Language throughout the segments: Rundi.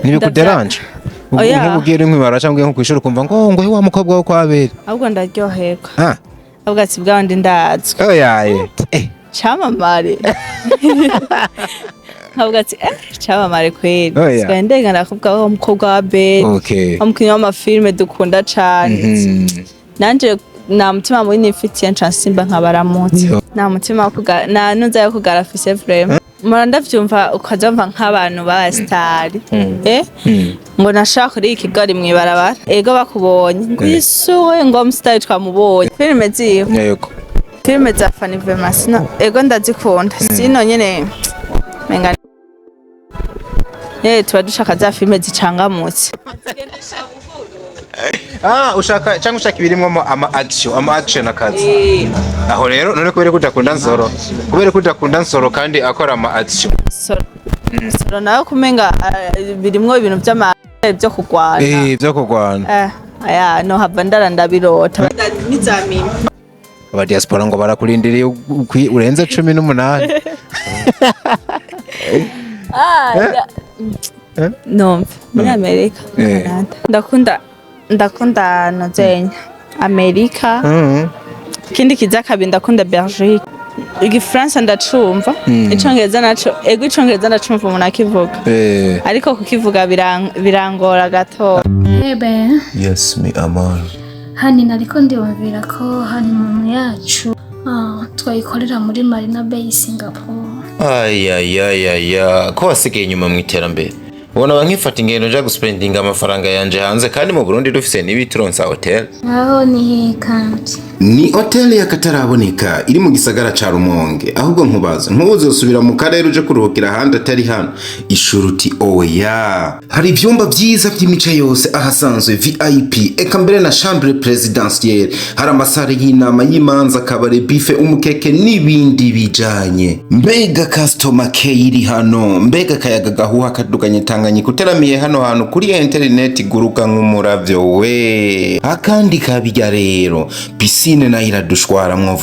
ntibikuderanje nk'ubugire nk'ibara cyangwa nko kwishura kumva ngo wa mukobwa wo kwabera ahubwo ndaryoherwa ahubwo ati bwa ndi ndazwe cyamamare ahubwo ati cyamamare kweli sigaye ndengana kuvuga ko umukobwa wa Belle umukinnyi w'amafilme dukunda cyane nanje nta mutima muri nifitiye ncansimba nkabaramutse nta mutima na nunza yo kugara fise vraiment mara ndavyumva ukazumva nk'abantu ba star ngo nashaka kuri ikigari mwibarabara ego bakubonye ngo isuwe ngo mstyle twamubonye filme ziyo yego filme za Fanny Vemasina ego ndazikunda sino nyene menga tuba dushaka za filme zicangamutse ushaka cyangwa ushaka ibirimwo ama action akazi aho rero none kubera ko udakunda nsoro kandi akora ama action soro nayo kumenga birimwo ibintu byo kugwana byo kugwana no hava ndarandabirota nizamini aba diaspora ngo barakurindiriye urenze 18 no muri Amerika ndakunda nozenya Amerika kindi kiza kabi ndakunda Belgique Igifaransa ndacumva icongereza naco icongereza ndacumva umuntu akivuga ariko kukivuga birangora gato yes me amor hani nariko ndibabwira ko hani mu yacu twayikorera muri Marina Bay Singapore ko wasigaye inyuma mu iterambere ubona bankifata ingendo nja guspendinga amafaranga yanje hanze kandi mu Burundi dufise n'ibituronsa hotel aho ni kandi ni hotel yakataraboneka iri mu gisagara ca Rumonge ahubwo nkubaza ntuzosubira mu karere uje kuruhukira handi atari hano ishuruti oya hari ivyumba vyiza vy'imice yose ahasanzwe VIP eka mbere na chambre présidentielle hari amasare y'inama y'imanza kabare buffet umukeke n'ibindi bijanye mbega customer care iri hano mbega kayaga gahuha kaduganye Tanganyika kuteramiye hano hantu kuri internet guruka nk'umuravyo we akandi kabijya rero piscine na iradushwaramwo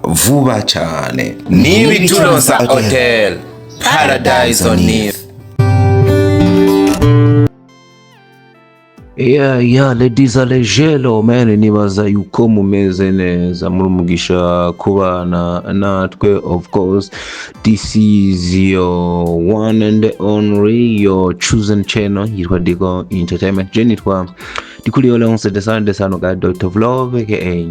vuba cyane nibi turonsa hotel Paradise on Earth. ladies and gentlemen nibaza yuko mumeze neza muri umugisha kubana natwe of course this is your one and only your chosen channel yitwa Digo Entertainment jenitwa dikuri Olonse de Sande Sano ga Dr. Vlog aka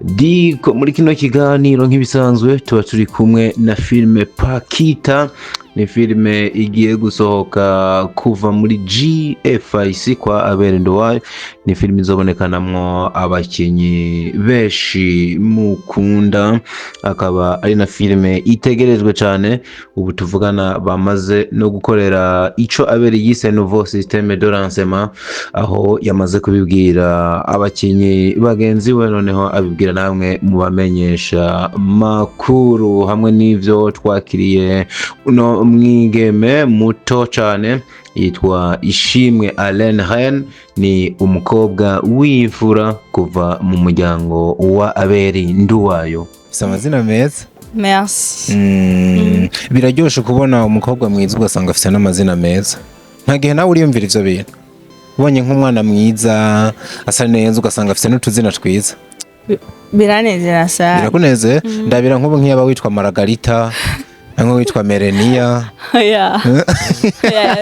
Digo muri kino kiganiro nk'ibisanzwe tuba turi kumwe na filme Pakita ni filme igiye gusohoka kuva muri GFIC kwa Abere Nduwayo ni filme izobonekanamwo abakinyi beshi mukunda akaba ari na filme itegerezwe cyane ubu tuvugana bamaze no gukorera ico Abere yise nouveau système de renseignement aho yamaze kubibwira abakinyi bagenzi we noneho abibwira namwe mubamenyesha makuru hamwe n'ivyo twakiriye uno mwigeme muto cyane yitwa Ishimwe Alain Ren ni umukobwa w'imfura kuva mu muryango wa Abere Nduwayo amazina meza merci biraryoshe kubona umukobwa mwiza ugasanga afite n'amazina meza nta gihe nawe uriyumvira ivyo bintu ubonye nk'umwana mwiza asa neza ugasanga afite n'utuzina twiza biranezera sana birakuneze ndabira nk'ubu nk'iyaba witwa Margarita ngo witwa Merenia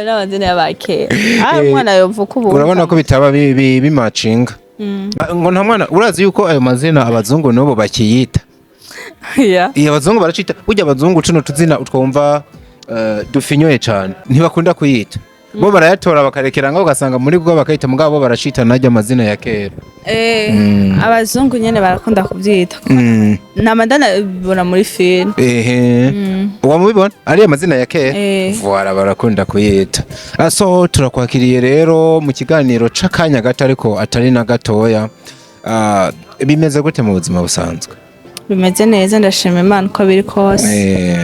n'amazina y'abakera umwana yovuka ubu urabona ko bitaba bimatchinga ngo nta mwana urazi yuko ayo mazina abazungu n'ubu bakiyita iyo abazungu baracita burya abazungu cuno tuzina utwumva dufinyoye cyane ntibakunda kuyita bo barayatora bakarekera ngo ugasanga muri bwo bakayita mugabo baracita najya amazina ya kera abazungu nyene barakunda kubyita namadana bibona muri film wamubibona ari amazina ya kera vuara barakunda kuyita so turakwakiriye rero mu kiganiro c'akanya gato ariko atari na gatoya bimeze gute mu buzima busanzwe bimeze neza ndashima Imana uko biri kose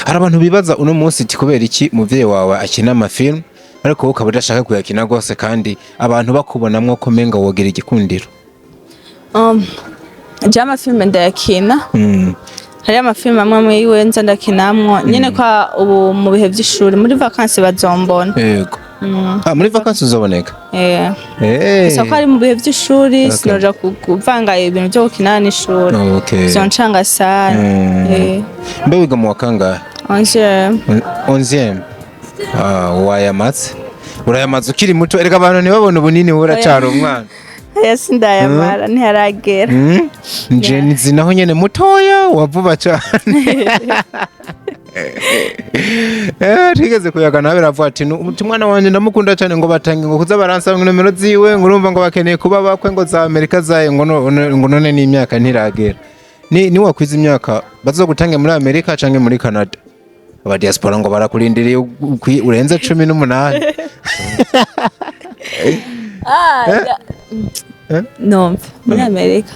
hari abantu bibaza uno munsi ti kubera iki muvyeyi wawe akina amafilm ariko ukaba udashaka kuyakina gose kandi abantu bakubonamwo ko menga wogira igikundiro jama film ndayakina hari amafilm amwe yiwe nza ndakinamwo nyene kwa ubu mu bihe by'ishuri muri vacances bazombona yego muri vacances uzoboneka gusa ko ari mu bihe by'ishuri sinoja kuvanga ibintu byo gukina n'ishuri zoncanga sana mbe wiga mu wakangahe 11e wayamatse urayamatse ukiri muto erega abantu ntibabone ubunini uracara umwana yasi ndayamara ntiharagera nje nizinaho nyene mutoya wavuba cyane tigeze kuyaga nawe ravuga ati umwana wanje ndamukunda cyane ngo batange ngo kuza baransa nomero ziwe ngo urumva ngo bakeneye kuba bakwe ngo za Amerika zaye ngo none ni imyaka ntiragera ni wakwiza imyaka bazogutange muri Amerika canke muri Canada aba diaspora ngo barakurindiriye urenze 18 no muri Amerika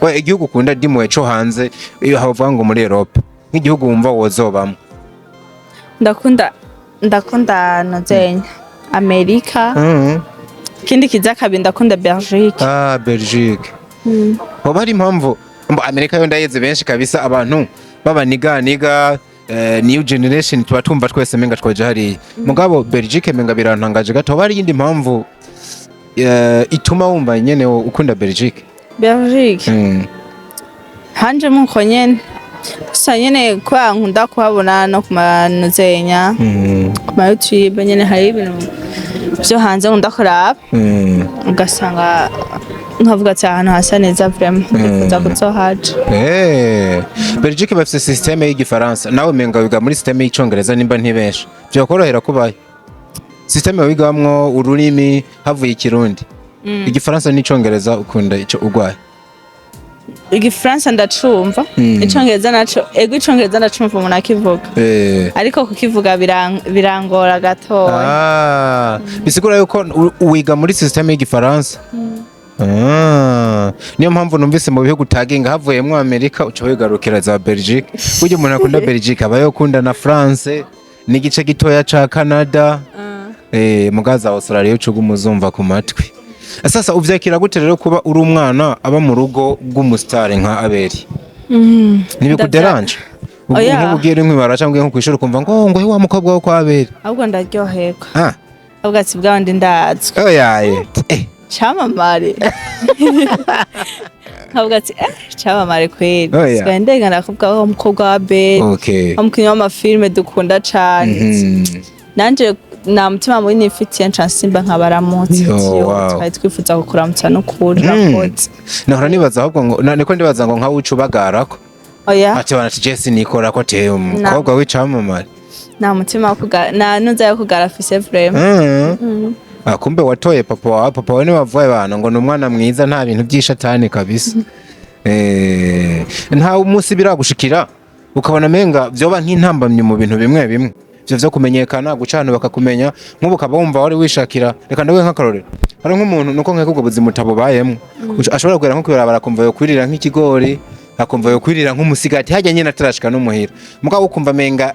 we igihugu ukunda dimwe cyo hanze iyo havuga ngo muri Europe nk'igihugu wumva wozobamo ndakunda nozenya Amerika kindi kiza kabiri ndakunda Belgique Belgique hoba hari impamvu Amerika yo ndayeze benshi kabisa abantu babaniga new generation tuba tumva twese menga twaje hari mugabo Belgique menga birantangaje gato hoba hari yindi mpamvu ituma wumva nyene ukunda Belgique hanje muko nyene gusa nyene kwa nkunda kuhabona no kumanuzenya kuma YouTube nyene hari ibintu byo hanze nkunda kuraba ugasanga nkavuga ati ahantu hasa neza vraiment ndifuza kuzohaja Belgique bafite systeme y'igifaransa nawe menga wiga muri systeme y'icongereza nimba ntibesha byo korohera kubaye systeme wigamwo ururimi havuye ikirundi igifaransa n'icongereza ukunda ico ugwaye igifaransa ndacumva icongereza naco icongereza ndacumva umuntu akivuga ariko kukivuga birangora gatoya bisigura yuko wiga muri systeme y'igifaransa niyo mpamvu numvise mu bihugu taginga havuyemo Amerika uca wigarukira za Belgique buryo umuntu akunda Belgique aba yokunda na France n'igice gitoya ca Canada mugaza Australia ucuga umuzumva ku matwi sasa uvyakira gute rero kuba uri umwana aba mu rugo rw'umustar nka Abeli nibikuderanje nkubwira inkwibara cyangwa nko kwishura kumva ngo wa mukobwa wo kwa Abeli ahubwo ndaryoherwa ahubwo ati bwandi ndazwe oyaye chamamare ahubwo ati chamamare kweli sikandenga nakubwa ko umukobwa wa Abeli umukinnyi w'amafilme dukunda cyane nanje na mutima muri nifitiye Ncansimba nkabaramutse twari twifuza kukuramutsa no kuramutsa nahora nibaza ahubwo ngo niko ndibaza ngo nka ucubagarako ati banati Jesse nikora ko te umukobwa w'icamamare na mutima na nuza yo kugara fise vraiment kumbe watoye papa wawe ni wavuye bana ngo numwana mwiza nta bintu by'ishatani kabisa nta umunsi biragushikira ukabona menga byoba nk'intambamye mu bintu bimwe bimwe byo kumenyekana gucana bakakumenya nk'ubu kaba wumva wari wishakira reka ndawe nk'akarorero hari nk'umuntu nuko nk'ubwo buzima utabubayemo ashobora kugera nko kwiraba barakumva yo kwirira nk'ikigori akumva yo kwirira nk'umusigati hajya nyine atarashika no muhira mugabo ukumva menga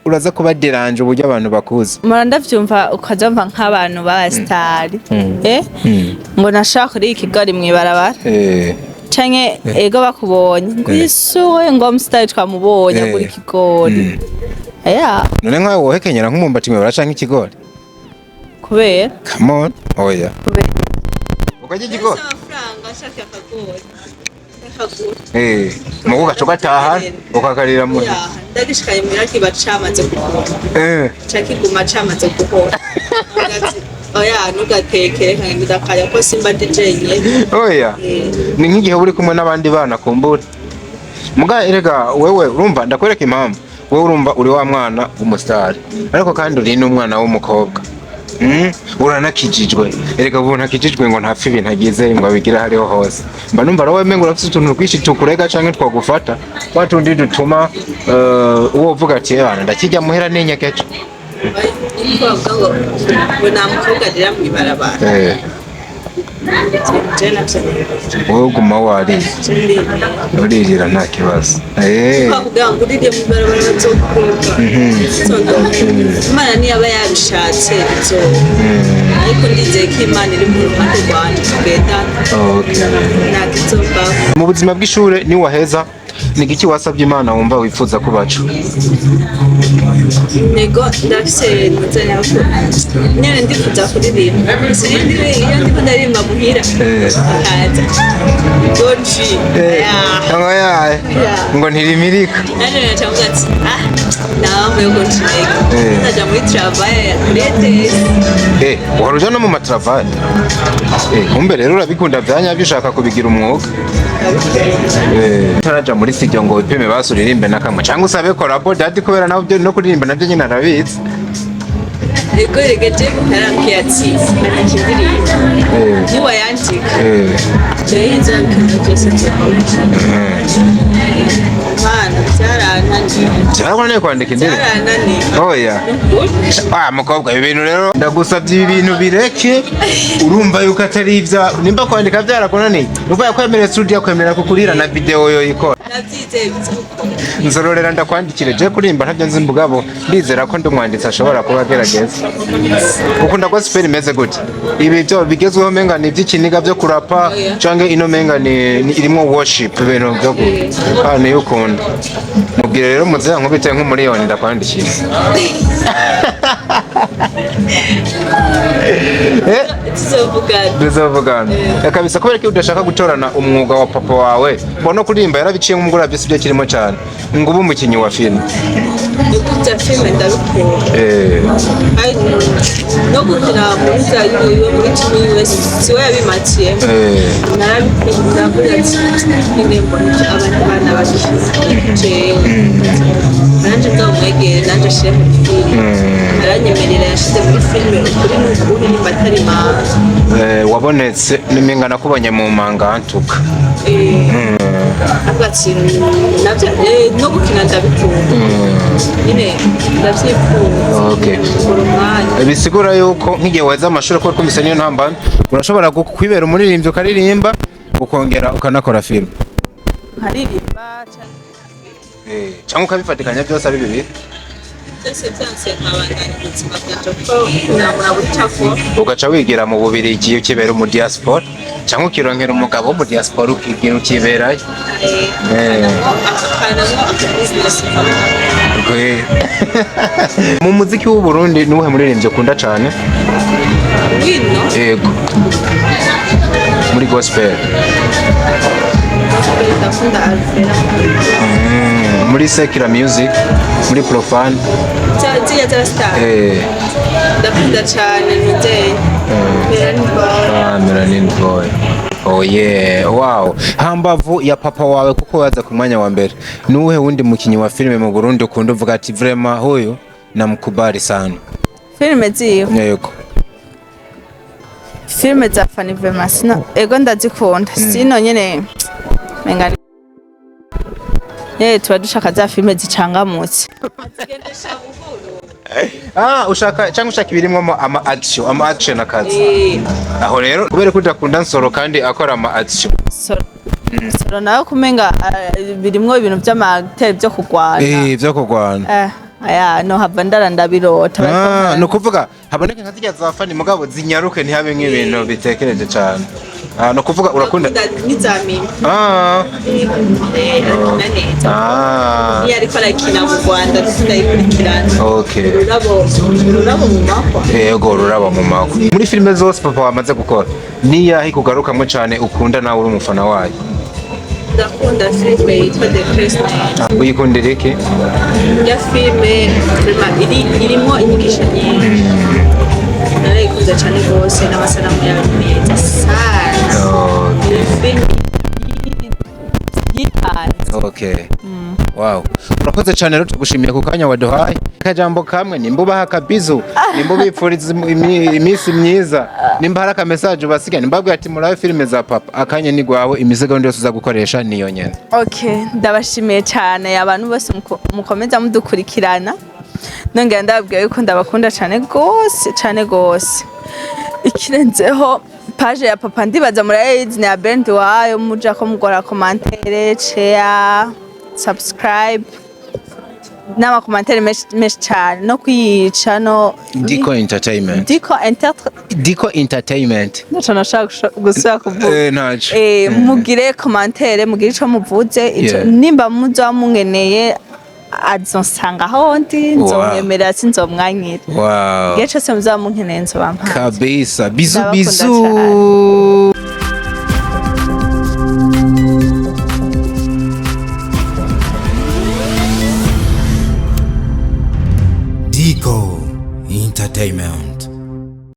uraza kuba deranje uburyo abantu bakuze ndavyumva ukazumva nk'abantu ba star ngo nashaka kuri ikigori mwibarabara canke ego bakubonye ngwisuwe ngo mstar twamubonye muri ikigori none nkawe wohekenyera nk'umumbati mwe baraca nk'ikigori kubera come on oya kubera ukaje ikigori amafaranga ashaka akagori mugo gaco gataha ukakarira mu ndagishikaye mwira kiba camaze gukora cakiguma camaze gukora oya nugatekere kandi ndakaya ko simba dijenye oya ni nk'igihe uri kumwe n'abandi bana kumbura muga erega wewe urumva ndakwereka impamvu wewe urumva uri wa mwana w'umustar ariko kandi uri n'umwana w'umukobwa uranakijijwe erega ubu ntakijijwe ngo ntapfa ibintu agize ngo abigira hariho hose mba numva rawe mengo urafite utuntu twishi tukurega canke twagufata watundi dutuma uwo uvuga ati bana ndakijya muhera n'inyekeco ngo nta mukobwa dira mwibarabara wowe guma wari uririra nta kibazo kugira ngo urire mwibarabara bazokunda Imana niyaba yabishatse zo ariko ndizeye ko Imana iri mu ruhande rwanje tugenda mu buzima bw'ishure ni waheza ni igiki wasabye Imana wumva wifuza kubacu? Nego ndafise nzanya ko nyene ndifuza kuririmba sinindi iyo ndiko ndarimba muhira akaza doji ngo ntirimirika nanje nacavuga ati namwe yo gonchega ndaja muri travail kuri ETS waruja no mu matravail kumbe rero urabikunda byanyabyo ushaka kubigira umwuga taraja muri studio ngo ipime basuririmbe nakamwe cyangwa usabe collabo dadi kubera nawe byo no kuririmba nabyo nyine arabizi ego regeje karangiye ati anakindiri niwa yandika ndenza kanjese mana cyarananiye kwandika indirimbo oya mukobwa ibintu rero ndagusabye ibintu bireke urumva yuko atari ibya nimba kwandika byarakunaniye uvuye kwemerera studio kwemerera kukurira na video yo ikora nabyize nzororera ndakwandikire je kurimba ntabyo nzi mbugabo ndizera ko ndumwanditsi ashobora kuba agerageza ukunda gospel imeze gute ibi byo bigezweho menga ni iby'ikiniga byo kurapa canke ino menga ni irimo worship ibintu byo kandi ukunda mubwire rero muzeya nkubite nk'umuriyoni ndakwandikira tuzovugana kabisa kubera ko udashaka gutorana umwuga wa papa wawe mbona kuririmba yarabiciye nk'umugura byose byo kirimo cyane ngo ubu umukinyi wa filime gukunda filime ndabikunda no gukina muri za yo muri TV wese siwe yabimatiye narabikunda kuri ati indirimbo abantu bana bashije nanje ndamwegera nanje shire mu filime aranyemerera yashize muri filime kuri n'ukuri ni batari ma wabonetse nimenga nakubonye mu manga antuka agati nabyo no gukina ndabikunda nyine ndavyifuza bisigura yuko nk'igihe weza amashuri ko kumisa niyo ntambana urashobora kwibera umuririmbyi ukaririmba ukongera ukanakora filime nkaririmba cyangwa ukabifatikanya byose ari bibiri ugaca wigira mu Bubiligi ukibera mu diaspora cyangwa ukironkera umugabo mu diaspora ukiberayo mu muziki w'u Burundi nuhe muririmbyi ukunda cyane yego muri gospel muri secular music muri profane ndakunda cyane nizeye Melanin Boy oh yeah wow hambavu ya papa wawe kuko waza ku mwanya wa mbere nuhe wundi mukinyi wa filime mu Burundi ukunda uvuga ati vraiment huyo namkubali sana filime ziyo yego filime za Fanny Vemasina ego ndazikunda sino nyene menga tuba dushaka za filime zicangamutse ushaka cyangwa ushaka ibirimo ama action akazi aho rero kubera ko udakunda Nsoro kandi akora ama action Nsoro nawe kumenga birimo ibintu by'amatere byo kugwana byo kugwana aya no hava ndarandabirota no kuvuga haboneka nka zijya za Fanny mugabo zinyaruke ntihabe nk'ibintu bitekereje cyane no kuvuga urakunda nizamini ni ariko arakina mu Rwanda ndayikurikirana okay rurabo mu mako yego rurabo mu mako muri filime zose papa wamaze gukora ni yahi kugarukamo cyane ukunda nawe uri umufana wayo ndakunda filime yitwa The Christmas uyikundira iki ya filime irimo inyigisho nyinshi narayikunda cyane rwose n'amasanamu yayo meza sana filime okay wow urakoze cyane rero tugushimiye ku kanya waduhaye kajambo kamwe nimba ubaha kabizu nimba ubipfuriza iminsi myiza nimba hari akamesaje basiga nimbabwira ati murabe filime za papa akanya ni gwawe imizigo yose uza gukoresha niyo nyene okay ndabashimiye cyane abantu bose mukomeza mudukurikirana nongera ndababwira yuko ndabakunda cyane gose ikirenzeho page ya papa ndibaza muri AIDS na band wayo muja ko mugora commentaire share subscribe n'amakomantere menshi cyane no kwiyica no Diko Entertainment. Diko Entertainment. Naco nashaka gusubira kuvuga. Ntaco. Mugire komantere, mugire ico muvuze, nimba muza mungeneye azonsanga aho ndi nzomwemerera sinzomwanyira. Igihe cyose muzaba munkeneye nzobampa. Kabisa. Bizu. Diko Entertainment.